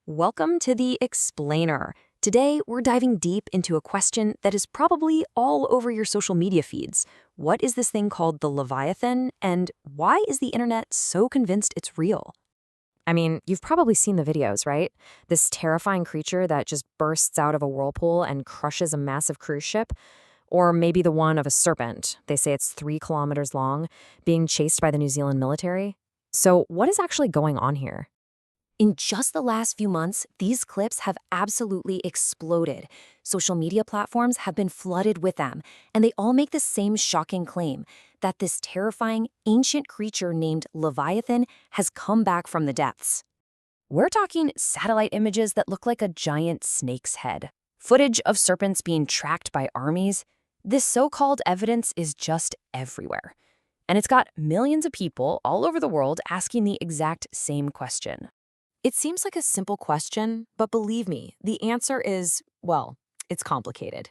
Welcome to the Explainer. Today, we're diving deep into a question that is probably all over your social media feeds. What is this thing called the Leviathan, and why is the internet so convinced it's real? I mean, you've probably seen the videos, right? This terrifying creature that just bursts out of a whirlpool and crushes a massive cruise ship. Or maybe the one of a serpent. They say it's 3 kilometers long, being chased by the New Zealand military. So, what is actually going on here? In just the last few months, these clips have absolutely exploded. Social media platforms have been flooded with them, and they all make the same shocking claim that this terrifying, ancient creature named Leviathan has come back from the depths. We're talking satellite images that look like a giant snake's head, footage of serpents being tracked by armies. This so-called evidence is just everywhere. And it's got millions of people all over the world asking the exact same question. It seems like a simple question, but believe me, the answer is, well, it's complicated.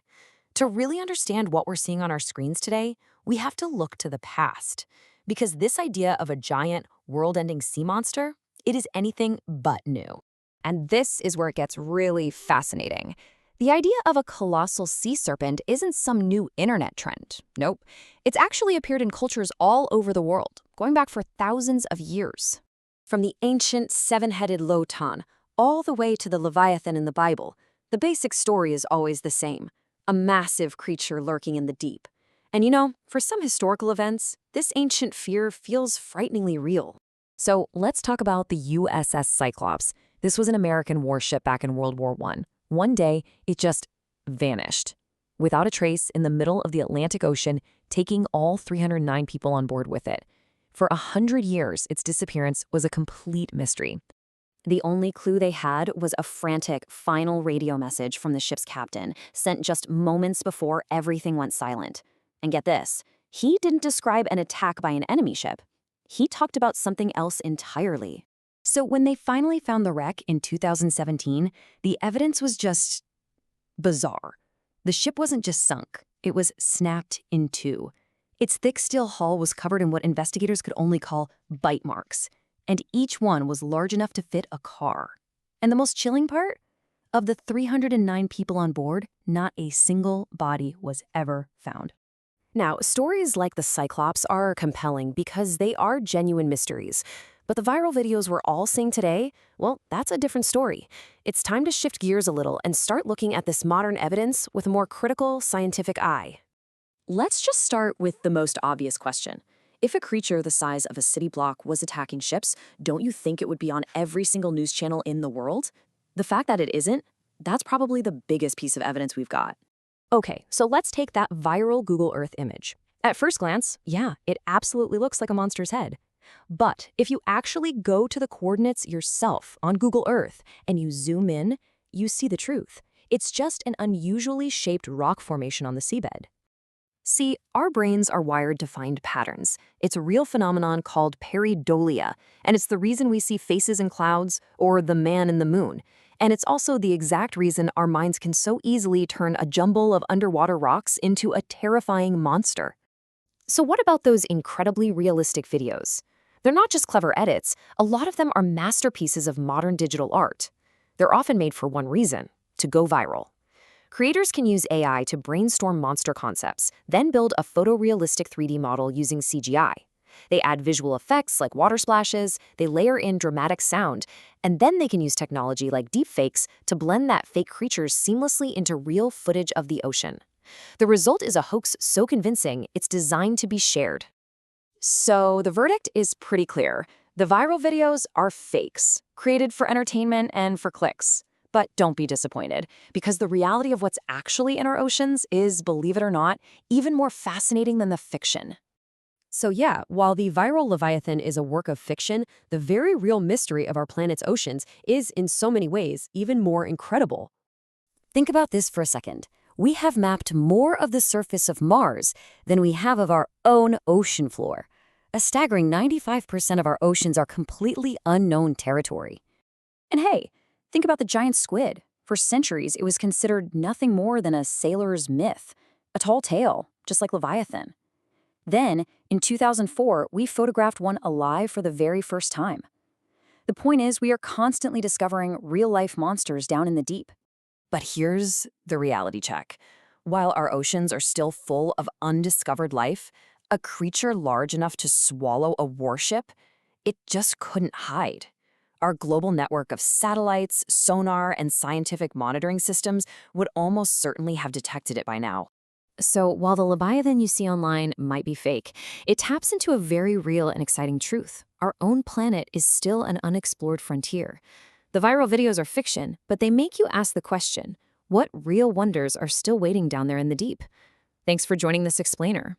To really understand what we're seeing on our screens today, we have to look to the past. Because this idea of a giant, world-ending sea monster, it is anything but new. And this is where it gets really fascinating. The idea of a colossal sea serpent isn't some new internet trend. Nope. It's actually appeared in cultures all over the world, going back for thousands of years. From the ancient seven-headed Lotan all the way to the Leviathan in the Bible, the basic story is always the same: a massive creature lurking in the deep. And for some historical events, this ancient fear feels frighteningly real. So let's talk about the USS Cyclops. This was an American warship back in World War I. One day, it just vanished, without a trace in the middle of the Atlantic Ocean, taking all 309 people on board with it. For 100 years, its disappearance was a complete mystery. The only clue they had was a frantic, final radio message from the ship's captain, sent just moments before everything went silent. And get this, he didn't describe an attack by an enemy ship. He talked about something else entirely. So when they finally found the wreck in 2017, the evidence was just bizarre. The ship wasn't just sunk, it was snapped in two. Its thick steel hull was covered in what investigators could only call bite marks, and each one was large enough to fit a car. And the most chilling part? Of the 309 people on board, not a single body was ever found. Now, stories like the Cyclops are compelling because they are genuine mysteries. But the viral videos we're all seeing today, well, that's a different story. It's time to shift gears a little and start looking at this modern evidence with a more critical, scientific eye. Let's just start with the most obvious question. If a creature the size of a city block was attacking ships, don't you think it would be on every single news channel in the world? The fact that it isn't, that's probably the biggest piece of evidence we've got. Okay, so let's take that viral Google Earth image. At first glance, yeah, it absolutely looks like a monster's head. But if you actually go to the coordinates yourself on Google Earth and you zoom in, you see the truth. It's just an unusually shaped rock formation on the seabed. See, our brains are wired to find patterns. It's a real phenomenon called pareidolia, and it's the reason we see faces in clouds or the man in the moon. And it's also the exact reason our minds can so easily turn a jumble of underwater rocks into a terrifying monster. So what about those incredibly realistic videos? They're not just clever edits, a lot of them are masterpieces of modern digital art. They're often made for one reason: to go viral. Creators can use AI to brainstorm monster concepts, then build a photorealistic 3D model using CGI. They add visual effects like water splashes, they layer in dramatic sound, and then they can use technology like deepfakes to blend that fake creatures seamlessly into real footage of the ocean. The result is a hoax so convincing, it's designed to be shared. So the verdict is pretty clear. The viral videos are fakes, created for entertainment and for clicks. But don't be disappointed, because the reality of what's actually in our oceans is, believe it or not, even more fascinating than the fiction. So yeah, while the viral Leviathan is a work of fiction, the very real mystery of our planet's oceans is, in so many ways, even more incredible. Think about this for a second. We have mapped more of the surface of Mars than we have of our own ocean floor. A staggering 95% of our oceans are completely unknown territory. And hey, think about the giant squid. For centuries, it was considered nothing more than a sailor's myth, a tall tale, just like Leviathan. Then, in 2004, we photographed one alive for the very first time. The point is, we are constantly discovering real-life monsters down in the deep. But here's the reality check. While our oceans are still full of undiscovered life, a creature large enough to swallow a warship, it just couldn't hide. Our global network of satellites, sonar, and scientific monitoring systems would almost certainly have detected it by now. So while the Leviathan you see online might be fake, it taps into a very real and exciting truth. Our own planet is still an unexplored frontier. The viral videos are fiction, but they make you ask the question, what real wonders are still waiting down there in the deep? Thanks for joining this explainer.